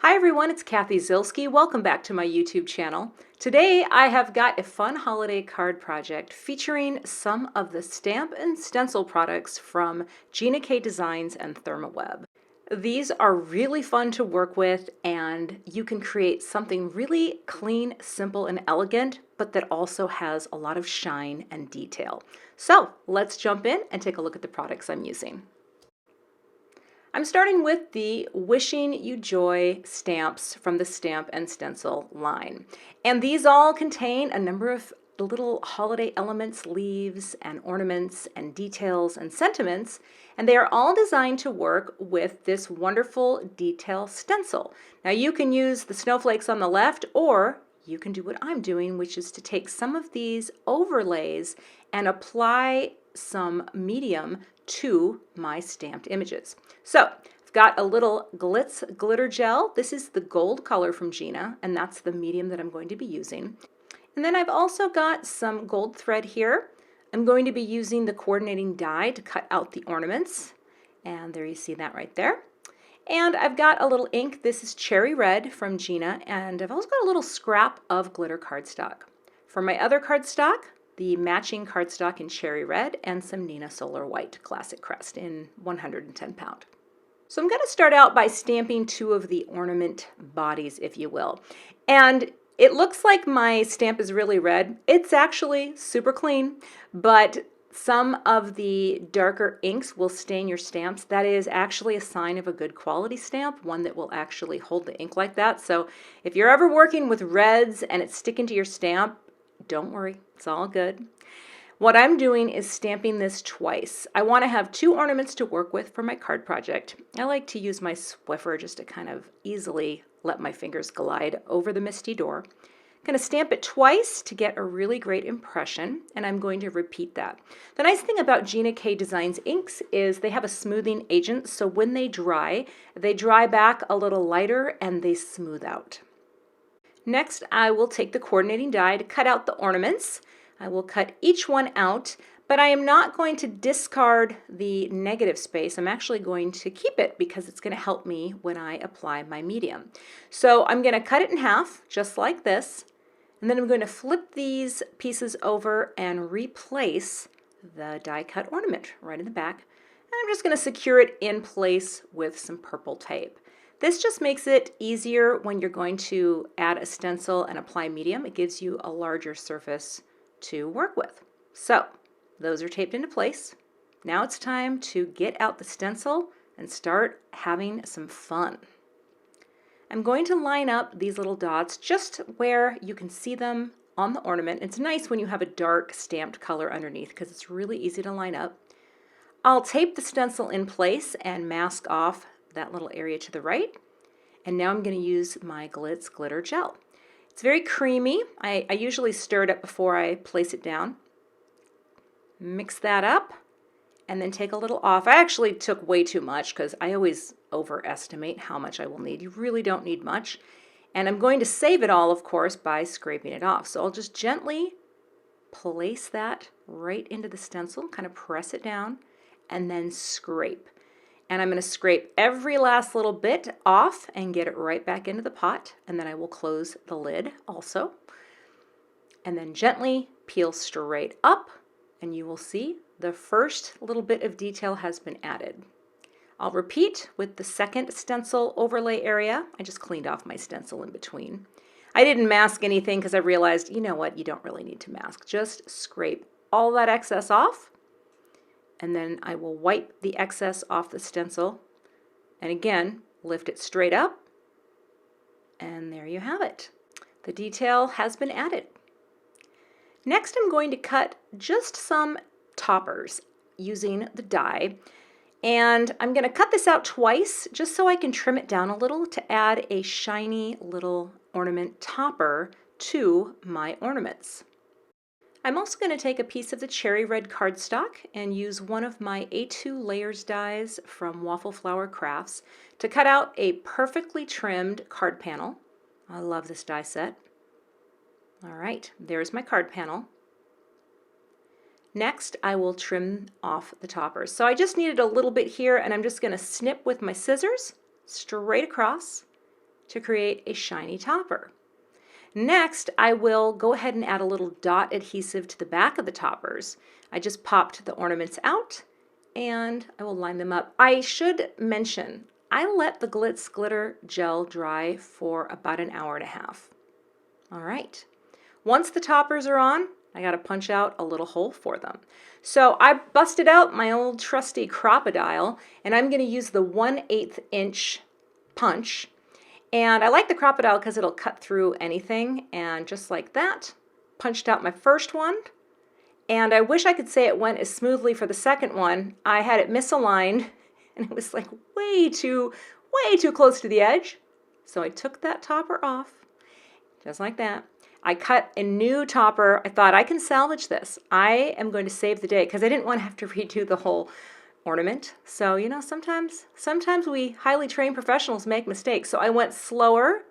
Hi everyone, it's Cathy Zielske. Welcome back to my YouTube channel. Today I have got a fun holiday card project featuring some of the stamp and stencil products from Gina Designs and Therm. These are really fun to work with, and you can create something really clean, simple, and elegant, but that also has a lot of shine and detail. So let's jump in and take a look at the products I'm using. I'm starting with the Wishing You Joy stamps from the Stamp and Stencil line. And these all contain a number of little holiday elements, leaves and ornaments and details and sentiments, and they are all designed to work with this wonderful detail stencil. Now you can use the snowflakes on the left, or you can do what I'm doing, which is to take some of these overlays and apply some medium to my stamped images. So I've got a little Glitz glitter gel. This is the gold color from Gina, and that's the medium that I'm going to be using. And then I've also got some gold thread here. I'm going to be using the coordinating die to cut out the ornaments. And there you see that right there. And I've got a little ink. This is cherry red from Gina, and I've also got a little scrap of glitter cardstock. For my other cardstock, the matching cardstock in cherry red and some Neenah Solar White Classic Crest in 110 pound. So I'm going to start out by stamping two of the ornament bodies, if you will. And it looks like my stamp is really red. It's actually super clean, but some of the darker inks will stain your stamps. That is actually a sign of a good quality stamp, one that will actually hold the ink like that. So if you're ever working with reds and it's sticking to your stamp, don't worry, it's all good. What I'm doing is stamping this twice. I want to have two ornaments to work with for my card project. I like to use my Swiffer just to kind of easily let my fingers glide over the misty door. I'm going to stamp it twice to get a really great impression, and I'm going to repeat that. The nice thing about Gina Designs inks is they have a smoothing agent, so when they dry back a little lighter and they smooth out. Next, I will take the coordinating die to cut out the ornaments. I will cut each one out, but I am not going to discard the negative space. I'm actually going to keep it because it's going to help me when I apply my medium. So I'm going to cut it in half, just like this, and then I'm going to flip these pieces over and replace the die cut ornament right in the back. And I'm just going to secure it in place with some purple tape. This just makes it easier when you're going to add a stencil and apply medium. It gives you a larger surface to work with. So those are taped into place. Now it's time to get out the stencil and start having some fun. I'm going to line up these little dots just where you can see them on the ornament. It's nice when you have a dark stamped color underneath because it's really easy to line up. I'll tape the stencil in place and mask off that little area to the right. And now I'm going to use my Glitz glitter gel. It's very creamy. I usually stir it up before I place it down. Mix that up and then take a little off. I actually took way too much because I always overestimate how much I will need. You really don't need much. And I'm going to save it all, of course, by scraping it off. So I'll just gently place that right into the stencil, kind of press it down, and then scrape. And I'm going to scrape every last little bit off and get it right back into the pot. And then I will close the lid also. And then gently peel straight up, and you will see the first little bit of detail has been added. I'll repeat with the second stencil overlay area. I just cleaned off my stencil in between. I didn't mask anything because I realized, you know what, you don't really need to mask. Just scrape all that excess off. And then I will wipe the excess off the stencil, and again, lift it straight up, and there you have it. The detail has been added. Next, I'm going to cut just some toppers using the die, and I'm going to cut this out twice just so I can trim it down a little to add a shiny little ornament topper to my ornaments. I'm also going to take a piece of the cherry red cardstock and use one of my A2 layers dies from Waffle Flower Crafts to cut out a perfectly trimmed card panel. I love this die set. All right, there's my card panel. Next, I will trim off the toppers. So I just needed a little bit here, and I'm just going to snip with my scissors straight across, to create a shiny topper. Next, I will go ahead and add a little dot adhesive to the back of the toppers. I just popped the ornaments out and I will line them up. I should mention, I let the Glitz glitter gel dry for about an hour and a half. All right. Once the toppers are on, I got to punch out a little hole for them. So I busted out my old trusty Crocodile, and I'm going to use the 1/8 inch punch. And I like the Crocodile because it'll cut through anything, and just like that, punched out my first one. And I wish I could say it went as smoothly for the second one. I had it misaligned, and it was like way too close to the edge. So I took that topper off, just like that. I cut a new topper. I thought I can salvage this. I am going to save the day because I didn't want to have to redo the whole ornament. So, you know, sometimes we highly trained professionals make mistakes. So I went slower,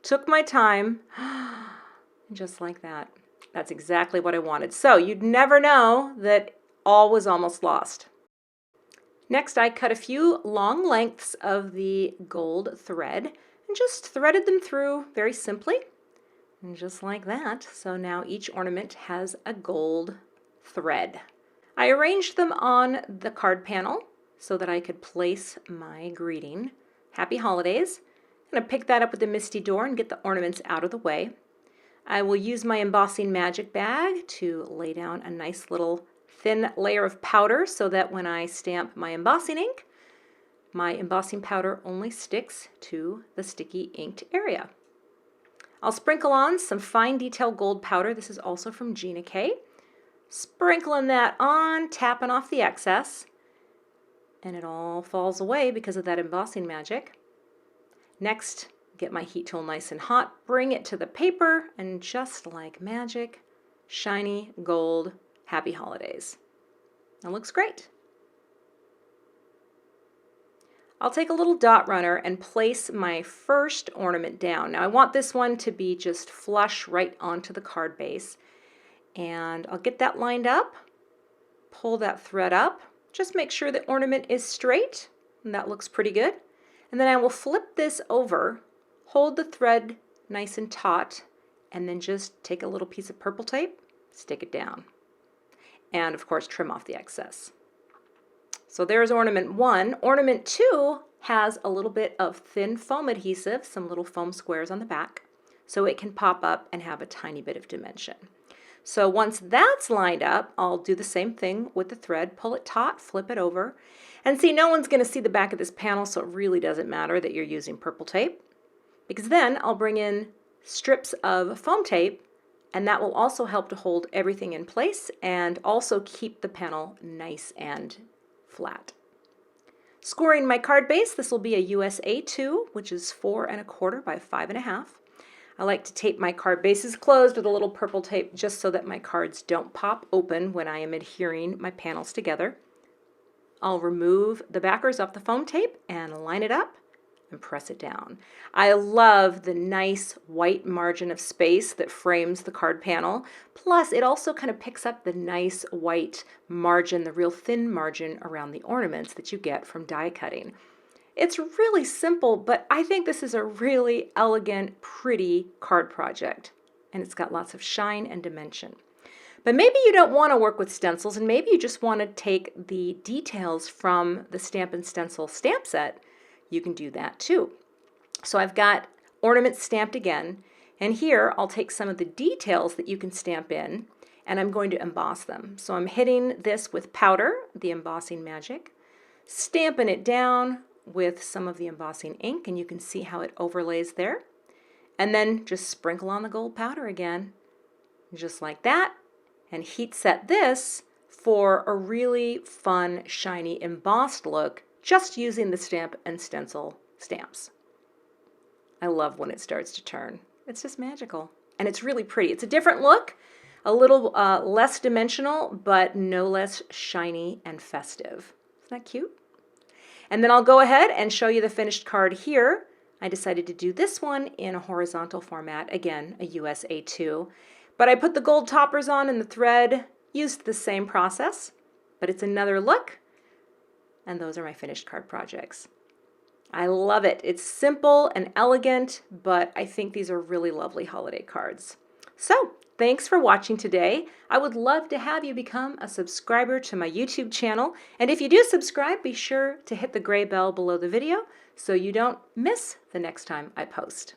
took my time, and just like that. That's exactly what I wanted. So you'd never know that all was almost lost. Next, I cut a few long lengths of the gold thread and just threaded them through very simply. And just like that. So now each ornament has a gold thread. I arranged them on the card panel so that I could place my greeting. Happy Holidays. I'm going to pick that up with the Misty Door and get the ornaments out of the way. I will use my embossing magic bag to lay down a nice little thin layer of powder so that when I stamp my embossing ink, my embossing powder only sticks to the sticky inked area. I'll sprinkle on some fine detail gold powder. This is also from Gina K. Sprinkling that on, tapping off the excess, and it all falls away because of that embossing magic. Next, get my heat tool nice and hot, bring it to the paper, and just like magic, shiny gold Happy Holidays. That looks great. I'll take a little dot runner and place my first ornament down. Now I want this one to be just flush right onto the card base. And I'll get that lined up, pull that thread up, just make sure the ornament is straight, and that looks pretty good. And then I will flip this over, hold the thread nice and taut, and then just take a little piece of purple tape, stick it down. And of course trim off the excess. So there's ornament 1. Ornament 2 has a little bit of thin foam adhesive, some little foam squares on the back, so it can pop up and have a tiny bit of dimension. So once that's lined up, I'll do the same thing with the thread, pull it taut, flip it over, and see, no one's going to see the back of this panel, so it really doesn't matter that you're using purple tape, because then I'll bring in strips of foam tape, and that will also help to hold everything in place and also keep the panel nice and flat. Scoring my card base, this will be a US A2, which is 4 1/4 by 5 1/2. I like to tape my card bases closed with a little purple tape just so that my cards don't pop open when I am adhering my panels together. I'll remove the backers off the foam tape and line it up and press it down. I love the nice white margin of space that frames the card panel. Plus, it also kind of picks up the nice white margin, the real thin margin around the ornaments that you get from die cutting. It's really simple, but I think this is a really elegant, pretty card project, and it's got lots of shine and dimension. But maybe you don't want to work with stencils, and maybe you just want to take the details from the Stamp and Stencil stamp set. You can do that too. So I've got ornaments stamped again, and here I'll take some of the details that you can stamp in, and I'm going to emboss them. So I'm hitting this with powder, the embossing magic, stamping it down with some of the embossing ink, and you can see how it overlays there. And then just sprinkle on the gold powder again, just like that, and heat set this for a really fun, shiny, embossed look just using the Stamp and Stencil stamps. I love when it starts to turn. It's just magical, and it's really pretty. It's a different look, a little less dimensional, but no less shiny and festive. Isn't that cute? And then I'll go ahead and show you the finished card here. I decided to do this one in a horizontal format, again, a US A2. But I put the gold toppers on and the thread, used the same process, but it's another look. And those are my finished card projects. I love it. It's simple and elegant, but I think these are really lovely holiday cards. So, thanks for watching today. I would love to have you become a subscriber to my YouTube channel. And if you do subscribe, be sure to hit the gray bell below the video so you don't miss the next time I post.